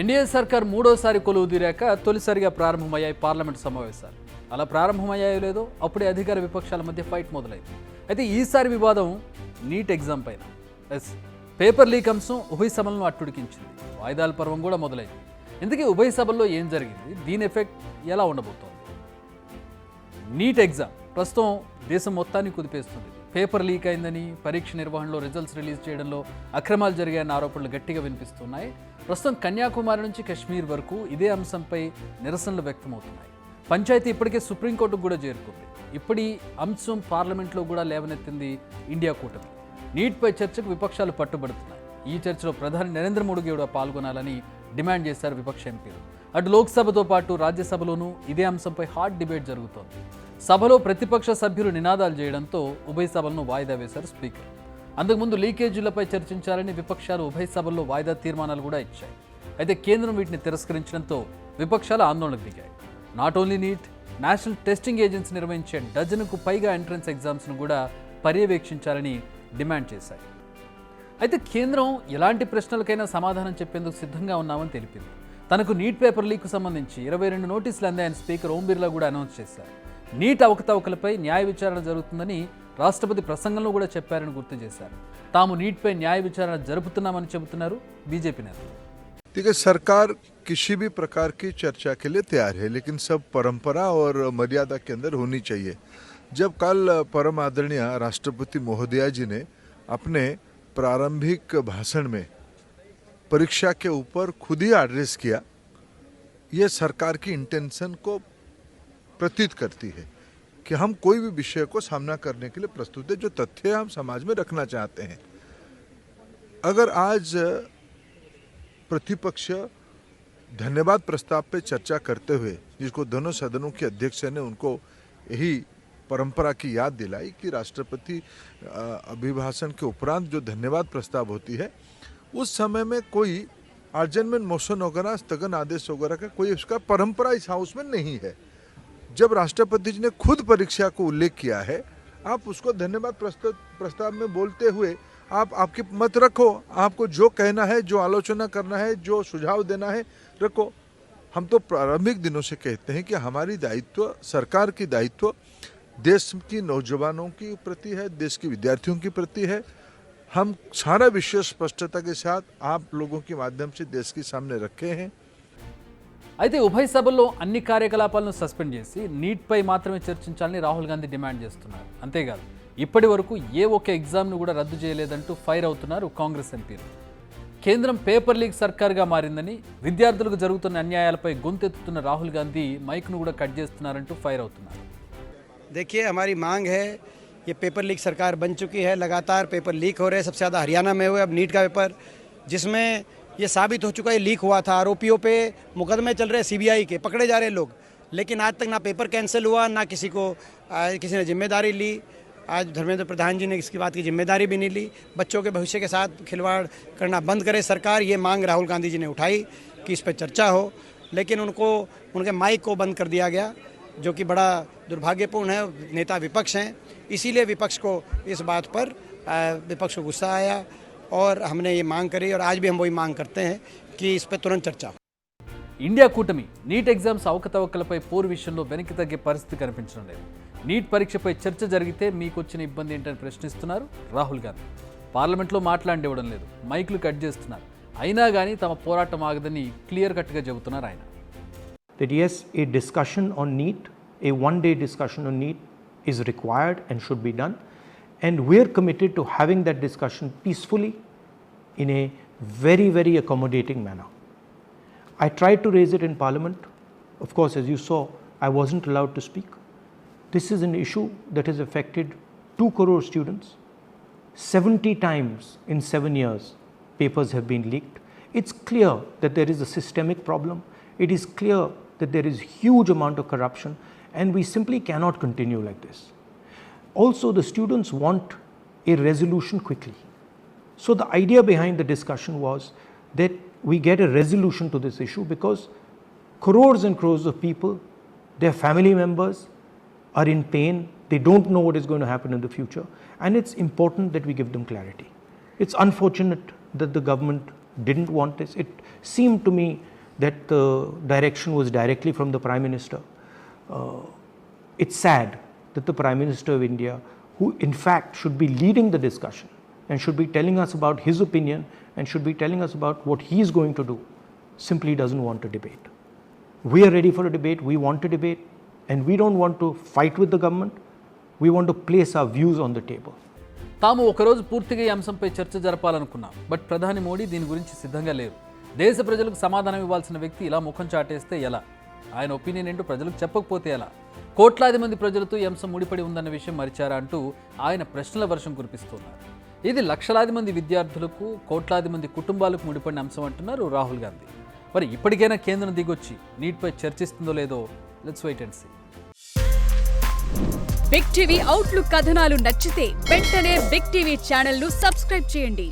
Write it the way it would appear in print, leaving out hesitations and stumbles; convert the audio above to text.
NDA సర్కార్ మూడోసారి కొలువు తీరాక తొలిసారిగా ప్రారంభమయ్యాయి పార్లమెంట్ సమావేశాలు. అలా ప్రారంభమయ్యాయో లేదో అప్పుడే అధికార విపక్షాల మధ్య ఫైట్ మొదలైంది. అయితే ఈసారి వివాదం నీట్ ఎగ్జామ్ పైన. పేపర్ లీక్ అంశం ఉభయ సభలను అట్టుడికించింది. వాయిదాల పర్వం కూడా మొదలైంది. ఇందుకే ఉభయ సభల్లో ఏం జరిగింది, దీని ఎఫెక్ట్ ఎలా ఉండబోతోంది? నీట్ ఎగ్జామ్ ప్రస్తుతం దేశం మొత్తాన్ని కుదిపేస్తుంది. పేపర్ లీక్ అయిందని, పరీక్ష నిర్వహణలో రిజల్ట్స్ రిలీజ్ చేయడంలో అక్రమాలు జరిగాయన్న ఆరోపణలు గట్టిగా వినిపిస్తున్నాయి. ప్రస్తుతం కన్యాకుమారి నుంచి కశ్మీర్ వరకు ఇదే అంశంపై నిరసనలు వ్యక్తమవుతున్నాయి. పంచాయతీ ఇప్పటికే సుప్రీంకోర్టుకు కూడా చేరుకుంది. ఇప్పటి అంశం పార్లమెంట్లో కూడా లేవనెత్తింది ఇండియా కూటమి. నీట్పై చర్చకు విపక్షాలు పట్టుబడుతున్నాయి. ఈ చర్చలో ప్రధాని నరేంద్ర మోడీ కూడా పాల్గొనాలని డిమాండ్ చేశారు విపక్ష ఎంపీలు. అటు లోక్సభతో పాటు రాజ్యసభలోనూ ఇదే అంశంపై హాట్ డిబేట్ జరుగుతోంది. సభలో ప్రతిపక్ష సభ్యులు నినాదాలు చేయడంతో ఉభయ సభలను వాయిదా వేశారు స్పీకర్. అంతకుముందు లీకేజీలపై చర్చించాలని విపక్షాలు ఉభయ సభల్లో వాయిదా తీర్మానాలు కూడా ఇచ్చాయి. అయితే కేంద్రం వీటిని తిరస్కరించడంతో విపక్షాలు ఆందోళనకు దిగాయి. Not only NEET, national testing agency నిర్వహించే డజన్కు పైగా ఎంట్రన్స్ ఎగ్జామ్స్ను కూడా పర్యవేక్షించాలని డిమాండ్ చేశాయి. అయితే కేంద్రం ఎలాంటి ప్రశ్నలకైనా సమాధానం చెప్పేందుకు సిద్ధంగా ఉన్నామని తెలిపింది. తనకు నీట్ పేపర్ లీక్కు సంబంధించి 22 నోటీసులు అందాయని స్పీకర్ ఓం బిర్లా కూడా అనౌన్స్ చేశారు. నీట్ అవకతవకలపై న్యాయ విచారణ జరుగుతుందని రాష్ట్రపతి ప్రసంగంలో కూడా చెప్పారని గుర్తు చేశారు. తాము నీట్పై న్యాయ విచారణ జరుపుతున్నామని చెబుతున్నారు బీజేపీ నేతలు. देखिए, सरकार किसी भी प्रकार की चर्चा के लिए तैयार है, लेकिन सब परंपरा और मर्यादा के अंदर होनी चाहिए. जब कल परम आदरणीय राष्ट्रपति महोदया जी ने अपने प्रारंभिक भाषण में परीक्षा के ऊपर खुद ही एड्रेस किया, ये सरकार की इंटेंशन को प्रतीत करती है कि हम कोई भी विषय को सामना करने के लिए प्रस्तुत है, जो तथ्य हम समाज में रखना चाहते हैं. अगर आज प्रतिपक्ष धन्यवाद प्रस्ताव पे चर्चा करते हुए, जिसको दोनों सदनों के अध्यक्ष ने उनको यही परंपरा की याद दिलाई कि राष्ट्रपति अभिभाषण के उपरांत जो धन्यवाद प्रस्ताव होती है, उस समय में कोई अर्जनमेंट मोशन वगैरह, स्थगन आदेश वगैरह का कोई उसका परंपरा इस हाउस में नहीं है. जब राष्ट्रपति जी ने खुद परीक्षा को उल्लेख किया है, आप उसको धन्यवाद प्रस्ताव में बोलते हुए आप आपकी मत रखो. आपको जो कहना है, जो आलोचना करना है, जो सुझाव देना है, रखो. हम तो प्रारंभिक दिनों से कहते हैं कि हमारी दायित्व, सरकार की दायित्व देश की नौजवानों की प्रति है, देश की विद्यार्थियों की प्रति है. हम सारा विषय स्पष्टता के साथ आप लोगों के माध्यम से देश के सामने रखे हैं. అయితే ఉభయ సభల్లో అన్ని కార్యకలాపాలను సస్పెండ్ చేసి నీట్పై మాత్రమే చర్చించాలని రాహుల్ గాంధీ డిమాండ్ చేస్తున్నారు. అంతేకాదు ఇప్పటి వరకు ఏ ఒక్క ఎగ్జామ్ను కూడా రద్దు చేయలేదంటూ ఫైర్ అవుతున్నారు కాంగ్రెస్ ఎంపీలు. కేంద్రం పేపర్ లీక్ సర్కార్గా మారిందని, విద్యార్థులకు జరుగుతున్న అన్యాయాలపై గొంతెత్తుతున్న రాహుల్ గాంధీ మైక్ను కూడా కట్ చేస్తున్నారంటూ ఫైర్ అవుతున్నారు. देखिए, हमारी मांग है, ये पेपर लीक सरकार बन चुकी है, लगातार पेपर लीक हो रहे हैं. सबसे ज़्यादा हरियाणा में हुए अब नीट का पेपर, जिसमें ये साबित हो चुका है लीक हुआ था. आरोपियों पे मुकदमे चल रहे सीबीआई के, पकड़े जा रहे लोग, लेकिन आज तक ना पेपर कैंसिल हुआ, ना किसी ने जिम्मेदारी ली. आज धर्मेंद्र प्रधान जी ने इसकी बात की जिम्मेदारी भी नहीं ली. बच्चों के भविष्य के साथ खिलवाड़ करना बंद करे सरकार. ये मांग राहुल गांधी जी ने उठाई कि इस पर चर्चा हो, लेकिन उनके माइक को बंद कर दिया गया, जो कि बड़ा दुर्भाग्यपूर्ण है. नेता विपक्ष हैं, इसीलिए विपक्ष को इस बात पर विपक्ष को गुस्सा आया और हमने ये मांग करी, और आज भी हम वही मांग करते हैं कि इस पर तुरंत चर्चा हो. ఇండియా కూటమి నీట్ ఎగ్జామ్స్ అవకతవకలపై పోరు విషయంలో వెనక్కి తగ్గే పరిస్థితి కనిపించడం లేదు. నీట్ పరీక్షపై చర్చ జరిగితే మీకు వచ్చిన ఇబ్బంది ఏంటని ప్రశ్నిస్తున్నారు రాహుల్ గాంధీ. పార్లమెంట్లో మాట్లాడివ్వడం లేదు, మైకులు కట్ చేస్తున్నారు. అయినా కానీ తమ పోరాటం ఆగదని క్లియర్ కట్గా చెబుతున్నారు ఆయన. That yes, a discussion on NEET, a one-day discussion on NEET is required and should be done, and we're committed to having that discussion peacefully in a very, very accommodating manner. I tried to raise it in Parliament. Of course, as you saw, I wasn't allowed to speak. This is an issue that has affected 2 crore students. 70 times in 7 years, papers have been leaked. It's clear that there is a systemic problem. It is clear that there is huge amount of corruption, and we simply cannot continue like this. Also, the students want a resolution quickly. So the idea behind the discussion was that we get a resolution to this issue, because crores and crores of people, their family members are in pain. They don't know what is going to happen in the future, and it's important that we give them clarity. It's unfortunate that the government didn't want this. It seemed to me that the direction was directly from the Prime Minister. It's sad that the Prime Minister of India, who in fact should be leading the discussion and should be telling us about his opinion and should be telling us about what he is going to do, simply doesn't want to debate. We are ready for a debate, we want to debate, and we don't want to fight with the government, we want to place our views on the table. తాము ఒకరోజు పూర్తిగా ఈ అంశంపై చర్చ జరపాలనుకున్నాం, but ప్రధాని మోడీ దీని గురించి సిద్ధంగా లేరు. దేశ ప్రజలకు సమాధానం ఇవ్వాల్సిన వ్యక్తి ఇలా ముఖం చాటేస్తే ఎలా? ఆయన ఒపీనియన్ ఏంటో ప్రజలకు చెప్పకపోతే ఎలా? కోట్లాది మంది ప్రజలతో ఈ అంశం ముడిపడి ఉందన్న విషయం మరిచారా అంటూ ఆయన ప్రశ్నల వర్షం కురిపిస్తున్నారు. ఇది లక్షలాది మంది విద్యార్థులకు, కోట్లాది మంది కుటుంబాలకు ముడిపడిన అంశం అంటున్నారు రాహుల్ గాంధీ. మరి ఇప్పటికైనా కేంద్రం దిగొచ్చి నీట్పై చర్చిస్తుందో లేదో let's wait and see. Big TV outlook కథనాలు నచ్చితే వెంటనే బిగ్ టీవీ ఛానల్ ను సబ్స్క్రైబ్ చేయండి.